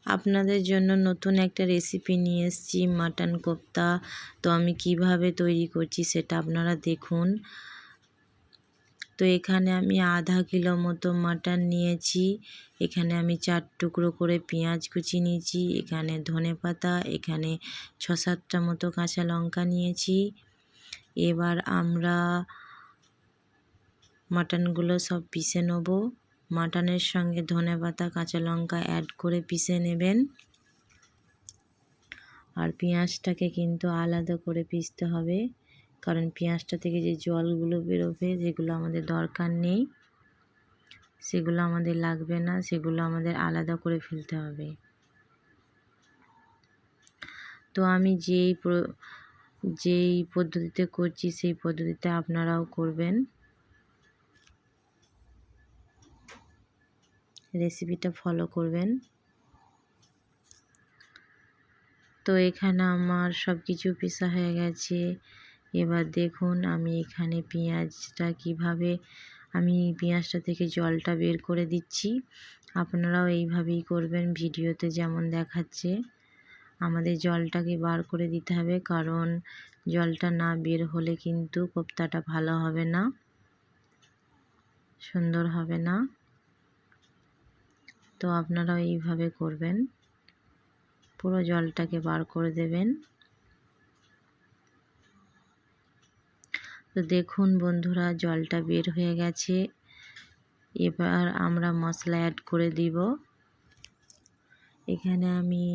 আপনাদের জন্য নতুন একটা রেসিপি নিয়ে এসেছি, মাটন কোপ্তা। তো আমি কিভাবে তৈরি করছি সেটা আপনারা দেখুন। তো এখানে আমি আধা কিলো মতো মাটন নিয়েছি। এখানে আমি 4 টুকরো করে পেঁয়াজ কুচি নিয়েছি, এখানে ধনেপাতা, এখানে 6-7টা মতো কাঁচা লঙ্কা নিয়েছি। এবার আমরা মাটনগুলো সব পিষে নেব। মাটনের সঙ্গে ধনেপাতা কাঁচা লঙ্কা অ্যাড করে পিষে নেবেন। আর পেঁয়াজটাকে কিন্তু আলাদা করে পিষতে হবে, কারণ পেঁয়াজটা থেকে যে জলগুলো বেরোবে যেগুলো আমাদের দরকার নেই, সেগুলো আমাদের লাগবে না, সেগুলো আমাদের আলাদা করে ফেলতে হবে। তো আমি যেই পদ্ধতিতে করছি সেই পদ্ধতিতে আপনারাও করবেন। রেসিপিটা ফলো করবেন। তো এখানে আমার সব কিছু পিষা হয়ে গেছে। এবার দেখুন আমি এখানে পেঁয়াজটা থেকে জলটা বের করে দিচ্ছি। আপনারাও এইভাবেই করবেন, ভিডিওতে যেমন দেখাচ্ছে। আমাদের জলটাকে বার করে দিতে হবে, কারণ জলটা না বের হলে কিন্তু কোপ্তাটা ভালো হবে না, সুন্দর হবে না। তো আপনারাও এইভাবে করবেন, পুরো জলটাকে বার করে দেবেন। তো দেখুন বন্ধুরা, জলটা বের হয়ে গেছে। এবার আমরা মশলা অ্যাড করে দিব। এখানে আমি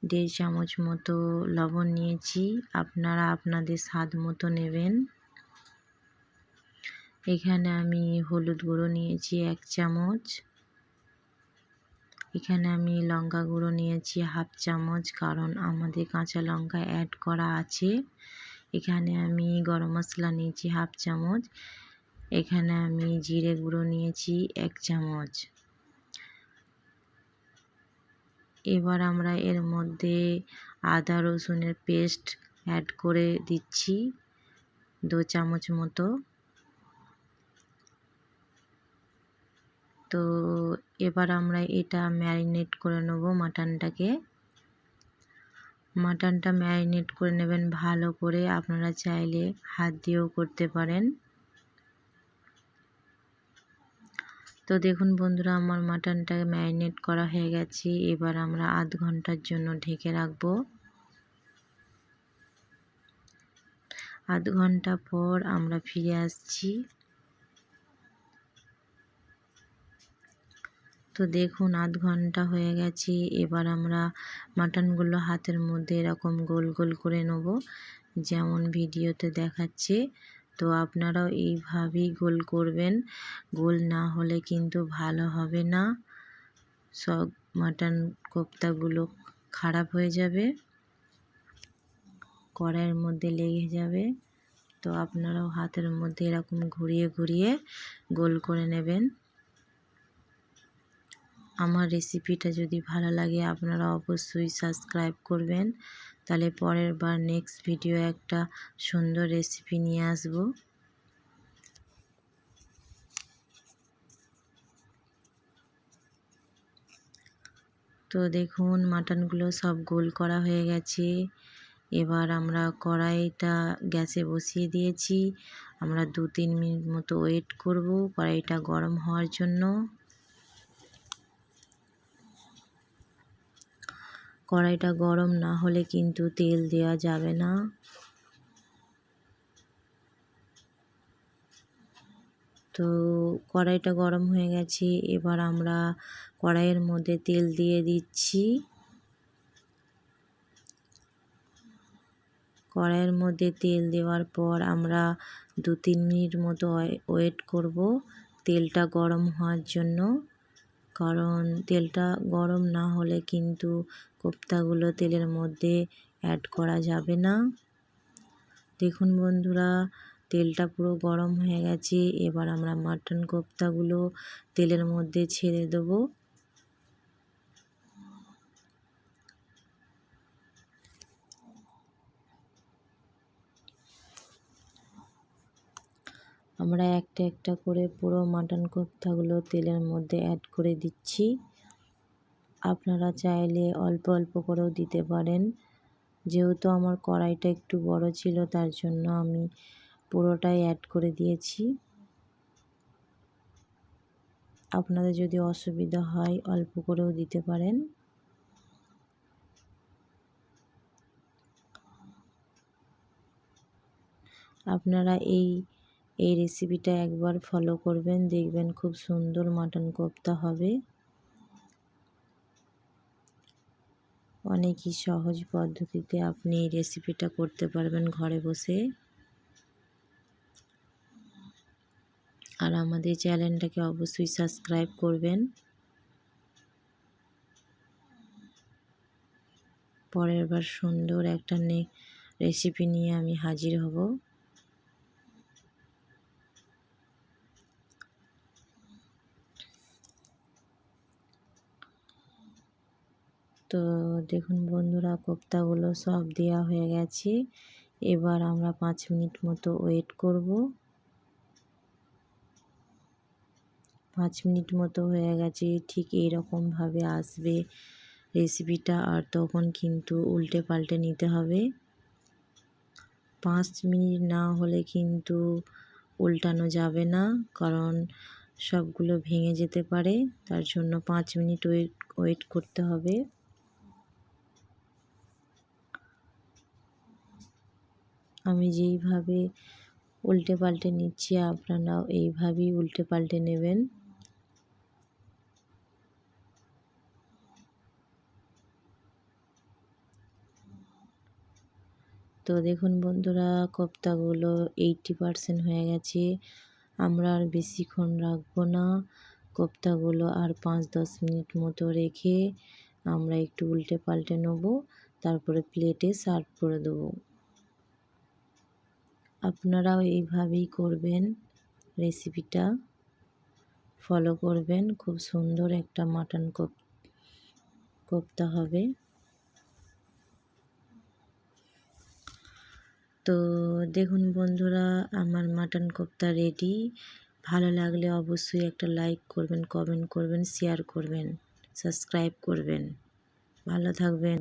1.5 চামচ মতো লবণ নিয়েছি, আপনারা আপনাদের স্বাদ মতো নেবেন। এখানে আমি হলুদ গুঁড়ো নিয়েছি 1 চামচ। এখানে আমি লঙ্কা গুঁড়ো নিয়েছি 1/2 চামচ, কারণ আমাদের কাঁচা লঙ্কা অ্যাড করা আছে। এখানে আমি গরম মশলা নিয়েছি 1/2 চামচ। এখানে আমি জিরে গুঁড়ো নিয়েছি 1 চামচ। এবার আমরা এর মধ্যে আদা রসুনের পেস্ট অ্যাড করে দিচ্ছি 2 চামচ মতো। তো এবার আমরা এটা ম্যারিনেট করে নেব। মাটনটা ম্যারিনেট করে নেবেন ভালো করে, আপনারা চাইলে হাত দিয়েও করতে পারেন। তো দেখুন বন্ধুরা, আমার মাটনটা ম্যারিনেট করা হয়ে গেছে। এবার আমরা আধ ঘন্টার জন্য ঢেকে রাখবো। আধ ঘন্টা পর আমরা ফিরে আসছি। তো দেখুন আধ ঘন্টা হয়ে গেছে। এবার আমরা মাটনগুলো হাতের মধ্যে এরকম গোল গোল করে নেব, যেমন ভিডিওতে দেখাচ্ছে। তো আপনারাও এইভাবেই গোল করবেন, গোল না হলে কিন্তু ভালো হবে না, সব মাটন কোপ্তাগুলো খারাপ হয়ে যাবে, কড়াইয়ের মধ্যে লেগে যাবে। তো আপনারাও হাতের মধ্যে এরকম ঘুরিয়ে ঘুরিয়ে গোল করে নেবেন। আমার রেসিপিটা যদি ভালো লাগে আপনারা অবশ্যই সাবস্ক্রাইব করবেন, তাহলে পরের বার নেক্সট ভিডিও একটা সুন্দর রেসিপি নিয়ে আসব। তো দেখুন মাটনগুলো সব গোল করা হয়ে গেছে। এবার আমরা কড়াইটা গ্যাসে বসিয়ে দিয়েছি। আমরা 2-3 মিনিট মতো ওয়েট করব কড়াইটা গরম হওয়ার জন্য। কড়াইটা গরম না হলে কিন্তু তেল দেওয়া যাবে না। তো কড়াইটা গরম হয়ে গেছে। এবার আমরা কড়াইয়ের মধ্যে তেল দিয়ে দিচ্ছি। কড়াইয়ের মধ্যে তেল দেওয়ার পর আমরা 2-3 মিনিট মতো ওয়েট করব তেলটা গরম হওয়ার জন্য, কারণ তেলটা গরম না হলে কিন্তু কোপ্তাগুলো তেলের মধ্যে অ্যাড করা যাবে না। দেখুন বন্ধুরা, তেলটা পুরো গরম হয়ে গেছে। এবার আমরা মাটন কোপ্তাগুলো তেলের মধ্যে ছেড়ে দেবো। আমরা একটা একটা করে পুরো মাটন কোপ্তাগুলো তেলের মধ্যে অ্যাড করে দিচ্ছি। আপনারা চাইলে অল্প অল্প করেও দিতে পারেন। যেহেতু আমার কড়াইটা একটু বড় ছিল তার জন্য আমি পুরোটাই অ্যাড করে দিয়েছি। আপনাদের যদি অসুবিধা হয় অল্প করেও দিতে পারেন। আপনারা এই রেসিপিটা একবার ফলো করবেন, দেখবেন খুব সুন্দর মাটন কোপ্তা হবে। অনেকই সহজ পদ্ধতিতে আপনি এই রেসিপিটা করতে পারবেন ঘরে বসে। আর আমাদের চ্যানেলটাকে অবশ্যই সাবস্ক্রাইব করবেন। পরের বার সুন্দর একটা রেসিপি নিয়ে আমি হাজির হব। তো দেখুন বন্ধুরা, কোপ্তাগুলো সব দেওয়া হয়ে গেছে। এবার আমরা 5 মিনিট মতো ওয়েট করব। 5 মিনিট মতো হয়ে গেছে, ঠিক এইরকমভাবে আসবে রেসিপিটা। আর তখন কিন্তু উল্টে পাল্টে নিতে হবে। 5 মিনিট না হলে কিন্তু উল্টানো যাবে না, কারণ সবগুলো ভেঙে যেতে পারে। তার জন্য 5 মিনিট ওয়েট করতে হবে। আমি যেইভাবে উল্টে পাল্টে নিচ্ছি আপনারাও এইভাবেই উল্টে পাল্টে নেবেন। তো দেখুন বন্ধুরা, কোপ্তাগুলো 80% হয়ে গেছে। আমরা আর বেশিক্ষণ রাখবো না। কোপ্তাগুলো আর 5-10 মিনিট মতো রেখে আমরা একটু উল্টে পাল্টে নেব, তারপরে প্লেটে সার্ভ করে দেবো। আপনারাও এইভাবেই করবেন, রেসিপিটা ফলো করবেন। খুব সুন্দর একটা মাটন কোপ্তা হবে। তো দেখুন বন্ধুরা, আমার মাটন কোপ্তা রেডি। ভালো লাগলে অবশ্যই একটা লাইক করবেন, কমেন্ট করবেন, শেয়ার করবেন, সাবস্ক্রাইব করবেন। ভালো থাকবেন।